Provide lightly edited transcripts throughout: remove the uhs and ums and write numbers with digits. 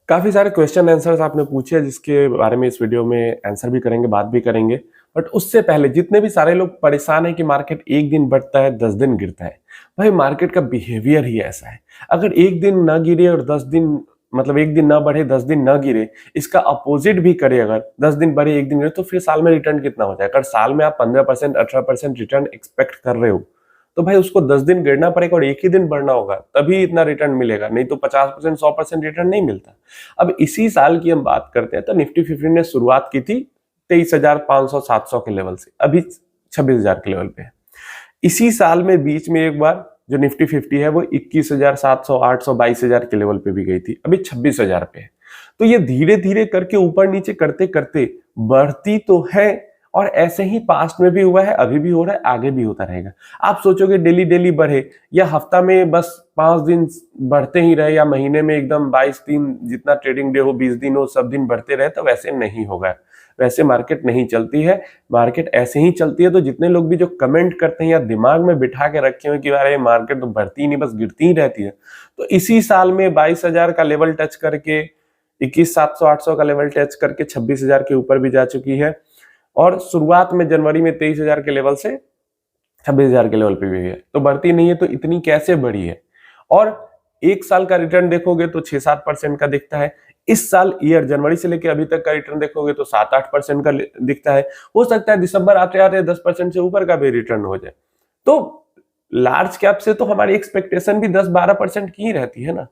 काफ़ी सारे question answers आपने पूछे जिसके बारे में इस वीडियो में आंसर भी करेंगे, बात भी करेंगे। बट उससे पहले जितने भी सारे लोग परेशान हैं कि मार्केट 1 दिन बढ़ता है, 10 दिन गिरता है। भाई मार्केट का बिहेवियर ही ऐसा है। अगर 1 दिन ना गिरे और 10 दिन मतलब 1 दिन ना बढ़े, 10 दिन ना गिरे, इसका अपोजिट भी करे अगर 10 दिन बढ़े, 1 दिन गिरे तो फिर साल में रिटर्न कितना हो जाए? अगर साल में आप 15%, 18% रिटर्न एक्सपेक्ट कर रहे हो, तो भाई उसको 10 दिन गिरना पड़ेगा और 1 ही दिन बढ़ना होगा, तभी इतना रिटर्न मिलेगा, नहीं तो 50%, 100% रिटर्न नहीं मिलता। अब इसी साल की हम बात करते हैं तो निफ्टी 50 ने शुरुआत की थी 23,500 700 के लेवल से, अभी 26,000 के लेवल पे है। इसी साल में बीच में एक बार जो निफ्टी 50 है वो 21,700 800 22,000 के लेवल पे भी गई थी, अभी 26,000 पे है। तो ये धीरे धीरे करके ऊपर नीचे करते करते बढ़ती तो है, और ऐसे ही पास्ट में भी हुआ है, अभी भी हो रहा है, आगे भी होता रहेगा। आप सोचोगे डेली डेली बढ़े या हफ्ता में बस 5 दिन बढ़ते ही रहे, या महीने में एकदम 22 दिन जितना ट्रेडिंग डे हो, 20 दिन हो, सब दिन बढ़ते रहे, तो वैसे नहीं होगा। वैसे मार्केट नहीं चलती है। मार्केट ऐसे ही चलती है। तो जितने लोग भी जो कमेंट करते हैं या दिमाग में बिठा के रखे हुए कि अरे मार्केट तो बढ़ती ही नहीं, बस गिरती ही रहती है, तो इसी साल में 22,000 का लेवल टच करके 21,700 800 का लेवल टच करके 26,000 के ऊपर भी जा चुकी है, और शुरुआत में जनवरी में 23,000 के लेवल से 26,000 के लेवल पे भी है। तो बढ़ती नहीं है तो इतनी कैसे बढ़ी है? और एक साल का रिटर्न देखोगे तो 6-7% का दिखता है। इस साल ईयर जनवरी से लेकर अभी तक का रिटर्न देखोगे तो 7-8% का दिखता है। हो सकता है दिसंबर आते आते 10% से ऊपर का भी रिटर्न हो जाए। तो लार्ज कैप से तो हमारी एक्सपेक्टेशन भी 10-12% की ही रहती है ना।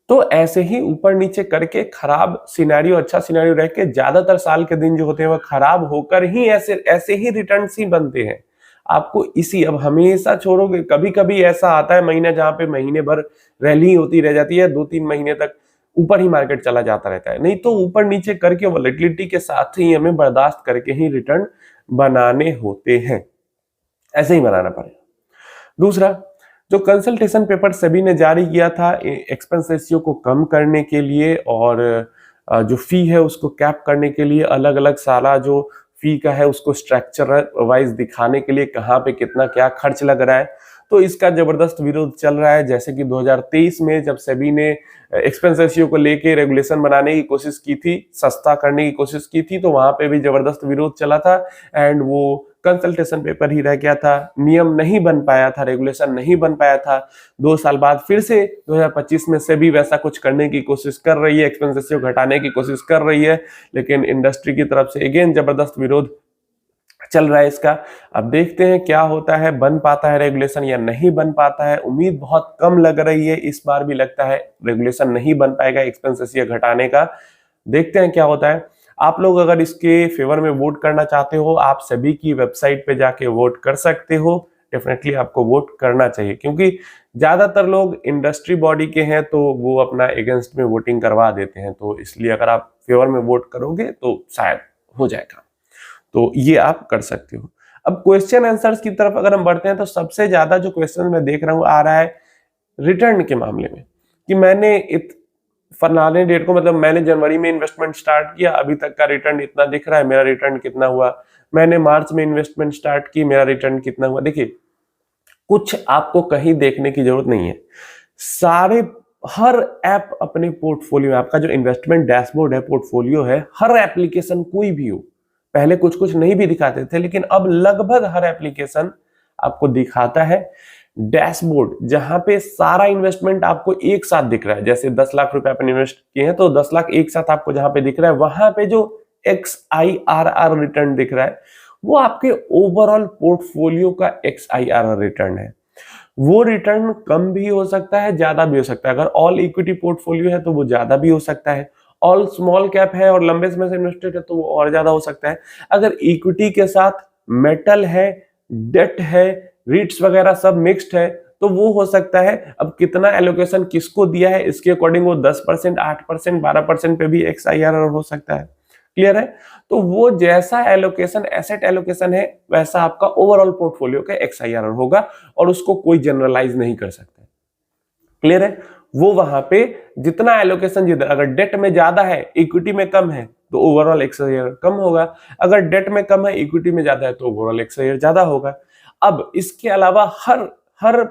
तो ऐसे ही ऊपर नीचे करके खराब सिनेरियो अच्छा सिनेरियो रह के ज्यादातर साल के दिन जो होते हैं वो खराब होकर ही ऐसे ऐसे ही रिटर्न्स ही बनते हैं। आपको इसी अब हमेशा छोड़ोगे, कभी कभी ऐसा आता है महीना जहां पे महीने भर रैली होती रह जाती है, 2-3 महीने तक ऊपर ही मार्केट चला जाता रहता है, नहीं तो ऊपर नीचे करके वोलेटिलिटी के साथ ही हमें बर्दाश्त करके ही रिटर्न बनाने होते हैं। ऐसे ही बनाना पड़ेगा। दूसरा, जो कंसल्टेशन पेपर सेबी ने जारी किया था एक्सपेंस रेशियो को कम करने के लिए और जो फी है उसको कैप करने के लिए, अलग अलग सारा जो फी का है उसको स्ट्रक्चर वाइज दिखाने के लिए कहाँ पे कितना क्या खर्च लग रहा है, तो इसका जबरदस्त विरोध चल रहा है। जैसे कि 2023 में जब सेबी ने एक्सपेंस रेशियो को लेके रेगुलेशन बनाने की कोशिश की थी, सस्ता करने की कोशिश की थी, तो वहां पे भी जबरदस्त विरोध चला था एंड वो कंसल्टेशन पेपर ही रह गया था, नियम नहीं बन पाया था, रेगुलेशन नहीं बन पाया था। 2 साल बाद फिर से 2025 में सेबी वैसा कुछ करने की कोशिश कर रही है, एक्सपेंस रेशियो घटाने की कोशिश कर रही है, लेकिन इंडस्ट्री की तरफ से अगेन जबरदस्त विरोध चल रहा है इसका। अब देखते हैं क्या होता है, बन पाता है रेगुलेशन या नहीं बन पाता है। उम्मीद बहुत कम लग रही है, इस बार भी लगता है रेगुलेशन नहीं बन पाएगा एक्सपेंस रेशियो घटाने का। देखते हैं क्या होता है। आप लोग अगर इसके फेवर में वोट करना चाहते हो, आप सभी की वेबसाइट पे जाके वोट कर सकते हो। डेफिनेटली आपको वोट करना चाहिए, क्योंकि ज्यादातर लोग इंडस्ट्री बॉडी के हैं तो वो अपना अगेंस्ट में वोटिंग करवा देते हैं, तो इसलिए अगर आप फेवर में वोट करोगे तो शायद हो जाएगा। तो ये आप कर सकते हो। अब क्वेश्चन आंसर्स की तरफ अगर हम बढ़ते हैं तो सबसे ज्यादा जो क्वेश्चन मैं देख रहा हूं आ रहा है रिटर्न के मामले में, कि मैंने फलाने डेट को मतलब मैंने जनवरी में इन्वेस्टमेंट स्टार्ट किया, अभी तक का रिटर्न इतना दिख रहा है, मेरा रिटर्न कितना हुआ। मैंने मार्च में इन्वेस्टमेंट स्टार्ट की, मेरा रिटर्न कितना हुआ। देखिए, कुछ आपको कहीं देखने की जरूरत नहीं है। सारे हर ऐप अपने पोर्टफोलियो में, आपका जो इन्वेस्टमेंट डैशबोर्ड है, पोर्टफोलियो है, हर एप्लीकेशन कोई भी हो, पहले कुछ कुछ नहीं भी दिखाते थे, लेकिन अब लगभग हर एप्लीकेशन आपको दिखाता है डैशबोर्ड, जहां पे सारा इन्वेस्टमेंट आपको एक साथ दिख रहा है। जैसे 10 लाख रुपए अपन इन्वेस्ट किए हैं तो 10 लाख एक साथ आपको जहां पे दिख रहा है, वहां पे जो XIRR रिटर्न दिख रहा है वो आपके ओवरऑल पोर्टफोलियो का XIRR रिटर्न है। वो रिटर्न कम भी हो सकता है, ज्यादा भी हो सकता है। अगर ऑल इक्विटी पोर्टफोलियो है तो वो ज्यादा भी हो सकता है, ऑल स्मॉल कैप है और लंबे समय से इन्वेस्टेड है तो वो और ज्यादा हो सकता है। अगर इक्विटी के साथ मेटल है, डेट है, रीट्स वगैरह सब मिक्स्ड है तो वो हो सकता है। अब कितना एलोकेशन किसको दिया है इसके अकॉर्डिंग वो 10%, 8%, 12% पे भी XIRR हो सकता है। क्लियर है? तो वो जैसा एलोकेशन, एसेट एलोकेशन है, वैसा आपका ओवरऑल पोर्टफोलियो का XIRR होगा, और उसको कोई जनरलाइज नहीं कर सकता। क्लियर है? वो वहां पे जितना एलोकेशन, जिधर अगर डेट में ज्यादा है, इक्विटी में कम है, तो ओवरऑल XIRR कम होगा। अगर डेट में कम है, इक्विटी में ज्यादा है, तो ओवरऑल XIRR ज्यादा होगा। अब इसके अलावा हर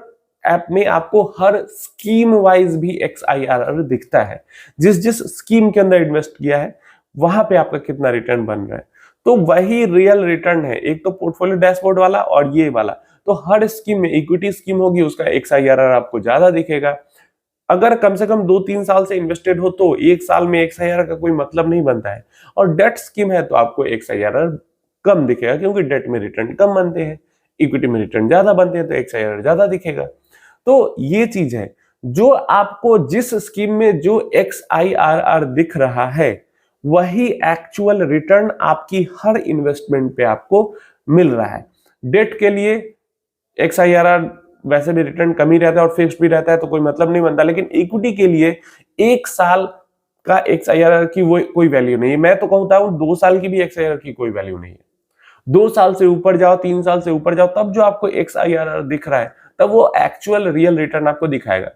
ऐप में आपको हर स्कीम वाइज भी XIRR दिखता है। जिस जिस स्कीम के अंदर इन्वेस्ट किया है वहां पे आपका कितना रिटर्न बन रहा है, तो वही रियल रिटर्न है। एक तो पोर्टफोलियो डैशबोर्ड वाला और ये वाला, तो हर स्कीम में इक्विटी स्कीम होगी उसका XIRR आपको ज्यादा दिखेगा। अगर कम से कम 2-3 साल से इन्वेस्टेड हो तो एक साल में XIRR का कोई मतलब नहीं बनता है। और डेट स्कीम है तो आपको XIRR कम दिखेगा, क्योंकि डेट में रिटर्न कम बनते हैं, इक्विटी में रिटर्न ज्यादा बनते हैं, तो XIRR ज्यादा दिखेगा। तो ये चीज है, जो आपको जिस स्कीम में जो XIRR दिख रहा है वही एक्चुअल रिटर्न आपकी हर इन्वेस्टमेंट पे आपको मिल रहा है। डेट के लिए XIRR वैसे भी रिटर्न कम ही रहता है और फिक्स्ड भी रहता है, तो कोई मतलब नहीं बनता। लेकिन इक्विटी के लिए एक साल का XIRR की वो कोई वैल्यू नहीं है। मैं तो कहता हूं 2 साल की भी XIRR की कोई वैल्यू नहीं है। 2 साल से ऊपर जाओ, 3 साल से ऊपर जाओ, तब जो आपको XIRR दिख रहा है तब वो एक्चुअल रियल रिटर्न आपको दिखाएगा।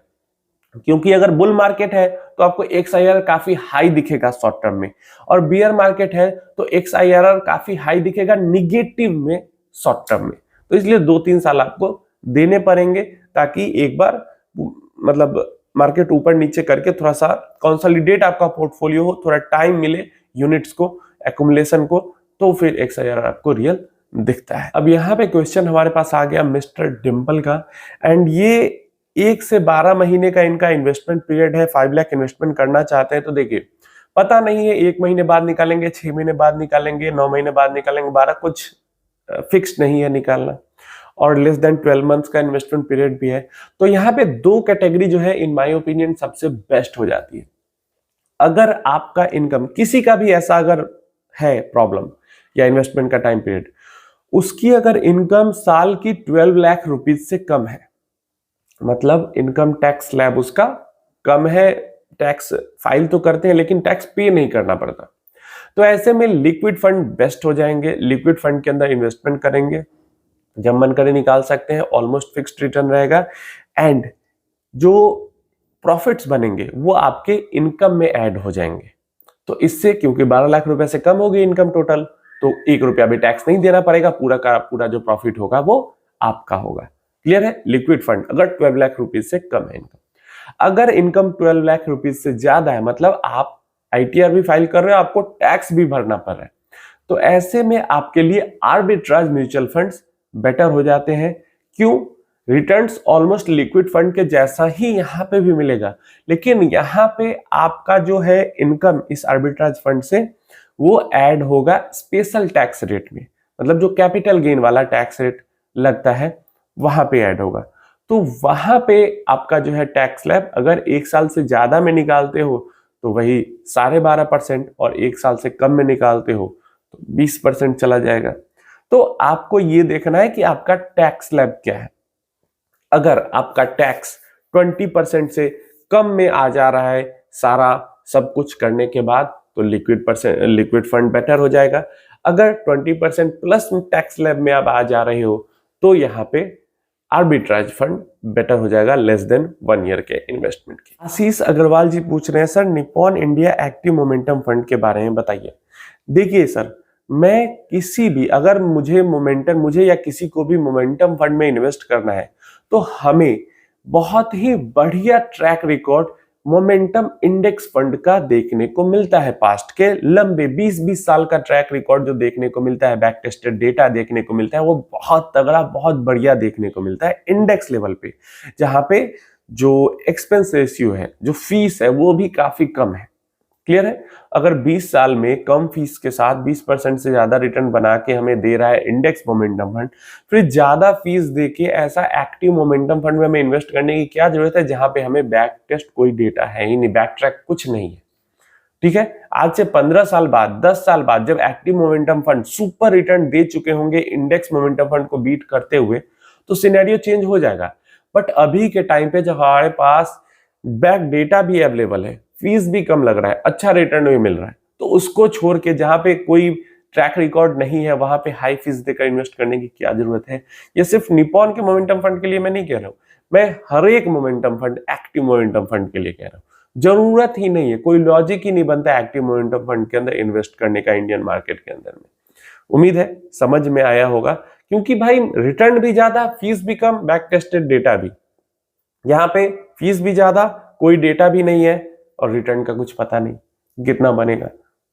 क्योंकि अगर बुल मार्केट है तो आपको XIRR काफी हाई दिखेगा शॉर्ट टर्म में, और बियर मार्केट है तो XIRR काफी हाई दिखेगा निगेटिव में शॉर्ट टर्म में। तो इसलिए 2-3 साल आपको देने पड़ेंगे, ताकि एक बार मतलब मार्केट ऊपर नीचे करके थोड़ा सा कंसोलिडेट आपका पोर्टफोलियो हो, थोड़ा टाइम मिले यूनिट्स को, एक्युमुलेशन को, तो फिर XIRR आपको रियल दिखता है। अब यहाँ पे क्वेश्चन हमारे पास आ गया मिस्टर डिम्पल का, एंड ये 1 से 12 महीने का इनका इन्वेस्टमेंट पीरियड है। 5 लाख इन्वेस्टमेंट करना चाहते हैं, तो देखिए पता नहीं है 1 महीने बाद निकालेंगे, 6 महीने बाद निकालेंगे, 9 महीने बाद निकालेंगे, 12, कुछ फिक्स नहीं है निकालना। और लेस देन 12 मंथ्स का इन्वेस्टमेंट पीरियड भी है। तो यहाँ पे 2 कैटेगरी जो है इन माय ओपिनियन सबसे बेस्ट हो जाती है। अगर आपका इनकम किसी का भी ऐसा अगर है प्रॉब्लम या इन्वेस्टमेंट का टाइम पीरियड, उसकी अगर इनकम साल की 12 लाख रुपीज से कम है, मतलब इनकम टैक्स स्लैब उसका कम है, टैक्स फाइल तो करते हैं लेकिन टैक्स पे नहीं करना पड़ता, तो ऐसे में लिक्विड फंड बेस्ट हो जाएंगे। लिक्विड फंड के अंदर इन्वेस्टमेंट करेंगे, जब मन करे निकाल सकते हैं, ऑलमोस्ट फिक्स्ड रिटर्न रहेगा, एंड जो प्रॉफिट्स बनेंगे वो आपके इनकम में ऐड हो जाएंगे। तो इससे क्योंकि 12 लाख रुपए से कम होगी इनकम टोटल, तो 1 रुपया भी टैक्स नहीं देना पड़ेगा, पूरा का पूरा जो प्रॉफिट होगा वो आपका होगा। क्लियर है? लिक्विड फंड अगर 12 लाख रुपीज से कम है इनकम। अगर इनकम 12 लाख रुपीज से ज्यादा है, मतलब आप ITR भी फाइल कर रहे हो, आपको टैक्स भी भरना पड़ रहा है, तो ऐसे में आपके लिए आर्बिट्राज म्यूचुअल फंड्स बेटर हो जाते हैं। क्यों? रिटर्न्स ऑलमोस्ट लिक्विड फंड के जैसा ही यहां पे भी मिलेगा, लेकिन यहां पे आपका जो है इनकम इस आर्बिट्राज फंड से वो ऐड होगा स्पेशल टैक्स रेट में, मतलब जो कैपिटल गेन वाला टैक्स रेट लगता है वहां पे ऐड होगा। तो वहां पे आपका जो है टैक्स स्लैब अगर 1 साल से ज्यादा में निकालते हो तो वही 12.5%, और 1 साल से कम में निकालते हो तो 20% चला जाएगा। तो आपको ये देखना है कि आपका टैक्स स्लैब क्या है। अगर आपका टैक्स 20% से कम में आ जा रहा है सारा सब कुछ करने के बाद, तो लिक्विड फंड बेटर हो जाएगा। अगर 20% प्लस टैक्स स्लैब में आप आ जा रहे हो तो यहाँ पे आर्बिट्राज फंड बेटर हो जाएगा लेस देन 1 ईयर के इन्वेस्टमेंट के। आशीष अग्रवाल जी पूछ रहे हैं, sir Nippon India active momentum fund के बारे में बताइए। देखिए सर, मैं किसी भी अगर मुझे या किसी को भी मोमेंटम फंड में इन्वेस्ट करना है तो हमें बहुत ही बढ़िया track record momentum index fund का देखने को मिलता है। पास्ट के लंबे 20-20 साल का ट्रैक रिकॉर्ड जो देखने को मिलता है, बैक टेस्टेड डेटा देखने को मिलता है, वो बहुत तगड़ा बहुत बढ़िया देखने को मिलता है इंडेक्स लेवल पे, जहां पे जो एक्सपेंस रेशियो है, जो फीस है, वो भी काफी कम है। क्लियर है? अगर 20 साल में कम फीस के साथ 20% से ज्यादा रिटर्न बना के हमें दे रहा है इंडेक्स मोमेंटम फंड, फिर ज्यादा फीस देके ऐसा एक्टिव मोमेंटम फंड में हमें इन्वेस्ट करने की क्या जरूरत है जहां पे हमें बैक टेस्ट कोई डेटा है ही नहीं, बैक ट्रैक कुछ नहीं है। ठीक है? आज से 15 साल बाद, 10 साल बाद जब active momentum fund super return दे चुके होंगे इंडेक्स मोमेंटम फंड को बीट करते हुए, तो सिनेरियो चेंज हो जाएगा। बट अभी के टाइम पे जब हमारे पास बैक डेटा भी अवेलेबल है, फीस भी कम लग रहा है, अच्छा रिटर्न भी मिल रहा है, तो उसको छोड़ के जहां पे कोई ट्रैक रिकॉर्ड नहीं है वहां पे हाई फीस देकर इन्वेस्ट करने की क्या जरूरत है। ये सिर्फ निप्पॉन के मोमेंटम फंड के लिए मैं नहीं कह रहा हूं, मैं हर एक momentum fund, active momentum fund के लिए कह रहा हूं। जरूरत ही नहीं है, कोई लॉजिक ही नहीं बनता एक्टिव मोमेंटम फंड के अंदर इन्वेस्ट करने का इंडियन मार्केट के अंदर में। उम्मीद है समझ में आया होगा, क्योंकि भाई रिटर्न भी ज्यादा, फीस भी कम, बैक टेस्टेड डेटा भी। यहाँ पे फीस भी ज्यादा, कोई डेटा भी नहीं है और रिटर्न का कुछ पता नहीं कितना बनेगा,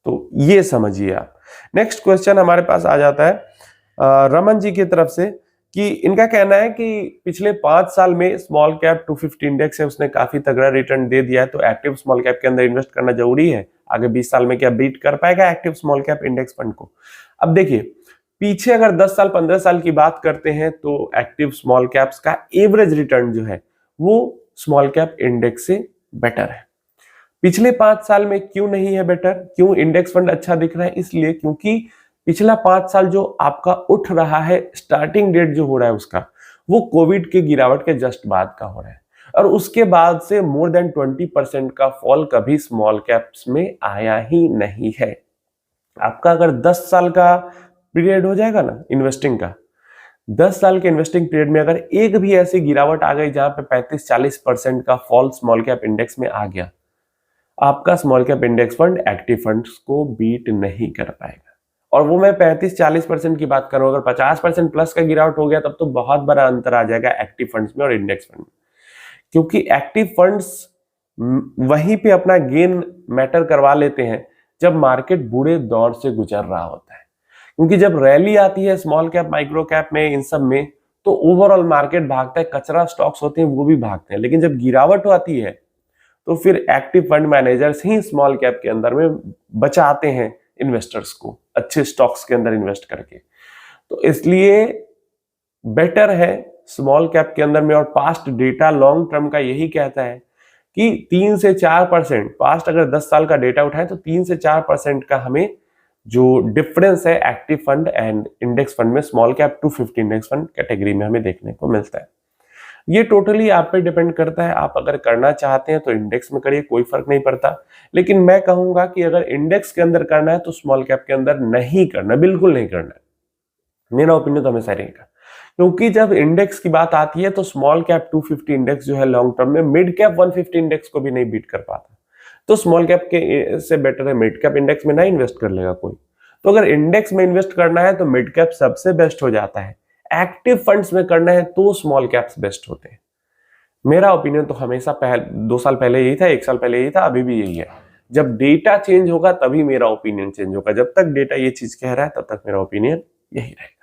तो ये समझिए आप। नेक्स्ट क्वेश्चन हमारे पास आ जाता है रमन जी की तरफ से कि इनका कहना है कि पिछले 5 साल में स्मॉल कैप 250 इंडेक्स है, उसने काफी तगड़ा रिटर्न दे दिया है, तो एक्टिव स्मॉल कैप के अंदर इन्वेस्ट करना जरूरी है। आगे 20 साल में क्या बीट कर पाएगा active small cap index fund को? अब देखिए, पीछे अगर 10 साल 15 साल की बात करते हैं तो एक्टिव स्मॉल कैप्स का एवरेज रिटर्न जो है वो स्मॉल कैप इंडेक्स से बेटर है। पिछले 5 साल में क्यों नहीं है बेटर, क्यों इंडेक्स फंड अच्छा दिख रहा है? इसलिए क्योंकि पिछला 5 साल जो आपका उठ रहा है, स्टार्टिंग डेट जो हो रहा है उसका, वो कोविड के गिरावट के जस्ट बाद का हो रहा है, और उसके बाद से मोर देन 20% का फॉल कभी स्मॉल कैप्स में आया ही नहीं है। आपका अगर 10 साल का पीरियड हो जाएगा ना इन्वेस्टिंग का, 10 साल के इन्वेस्टिंग पीरियड में अगर एक भी ऐसी गिरावट आ गई जहां पे 35-40% का फॉल स्मॉल कैप इंडेक्स में आ गया, आपका small cap index fund active funds को बीट नहीं कर पाएगा। और वो मैं 35-40% की बात करूं, अगर 50% प्लस का गिरावट हो गया तब तो बहुत बड़ा अंतर आ जाएगा एक्टिव फंड्स में और इंडेक्स फंड में, क्योंकि एक्टिव फंड्स वहीं पे अपना गेन मैटर करवा लेते हैं जब मार्केट बुरे दौर से गुजर रहा होता है। क्योंकि जब रैली आती है स्मॉल कैप माइक्रो कैप में, इन सब में, तो ओवरऑल मार्केट भागता है, कचरा स्टॉक्स होते हैं वो भी भागते हैं। लेकिन जब गिरावट आती है तो फिर एक्टिव फंड मैनेजर्स ही स्मॉल कैप के अंदर में बचाते हैं इन्वेस्टर्स को अच्छे स्टॉक्स के अंदर इन्वेस्ट करके। तो इसलिए बेटर है स्मॉल कैप के अंदर में, और पास्ट डेटा लॉन्ग टर्म का यही कहता है कि 3 से 4%, पास्ट अगर 10 साल का डेटा उठाएं तो 3 से 4% का हमें जो डिफरेंस है active fund and index fund में, small cap 250 index fund category में हमें देखने को मिलता है। ये टोटली आप पे डिपेंड करता है, आप अगर करना चाहते हैं तो इंडेक्स में करिए, कोई फर्क नहीं पड़ता। लेकिन मैं कहूंगा कि अगर इंडेक्स के अंदर करना है तो स्मॉल कैप के अंदर नहीं करना, बिल्कुल नहीं करना है। मेरा ओपिनियन तो हमेशा रहेगा, क्योंकि जब इंडेक्स की बात आती है तो स्मॉल कैप 250 इंडेक्स जो है लॉन्ग टर्म में मिड कैप 150 इंडेक्स को भी नहीं बीट कर पाता। तो स्मॉल कैप के से बेटर है मिड कैप इंडेक्स में ना इन्वेस्ट कर लेगा कोई। तो अगर इंडेक्स में इन्वेस्ट करना है तो मिड कैप सबसे बेस्ट हो जाता है, एक्टिव फंड्स में करना है तो स्मॉल कैप्स बेस्ट होते हैं। मेरा ओपिनियन तो हमेशा 2 साल पहले यही था, 1 साल पहले यही था, अभी भी यही है। जब डेटा चेंज होगा तभी मेरा ओपिनियन चेंज होगा। जब तक डेटा ये चीज कह रहा है तब तक मेरा ओपिनियन यही रहेगा।